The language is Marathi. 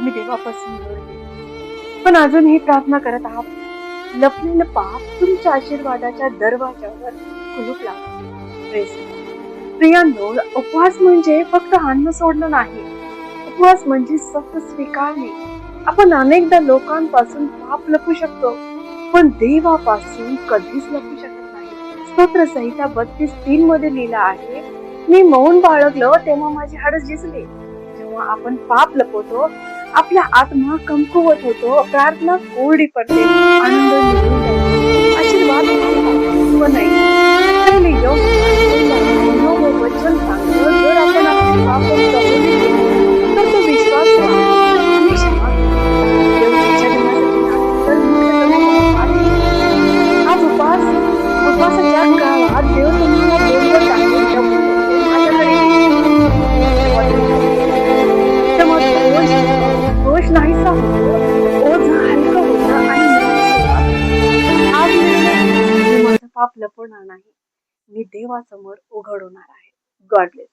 मी देवापासून दूर गेले, पण अजूनही प्रार्थना करत आहात. लपलेलं पाप तुमच्या आशीर्वादाच्या दरवाजावर कुलूप लावतो. प्रियांनो, उपवास म्हणजे फक्त अन्न सोडणं नाही. उपवास म्हणजे सत्य स्वीकारणे. आपण अनेकदा लोकांपासून पाप लपू शकतो, पण देवापासून कधीच लपू शकत नाही. स्तोत्र संहिता 32:3 मध्ये लिहिलं आहे, मी मौन बाळगलो तेव्हा माझे हाड झिजले. जेव्हा आपण पाप लपवतो, आपला आत्मा कमकुवत होतो, प्रार्थना कोरडी पडते, आनंद निघून जातो, आशीर्वाद नाही. पहिले वचन सांगतो, जर आपण आपले पाप कबूल केले तर तो विश्वास आणि क्षमा देव तुमच्या दिनासाठी नाही तर आज उपवासाच्या काळात देव तुम्हाला बोलवत आहे, दोष नाहीसा होतो, ओझ हलकं होतं आणि आज मी माझं पाप लपवणार नाही, मी देवासमोर उघड होणार आहे. God bless.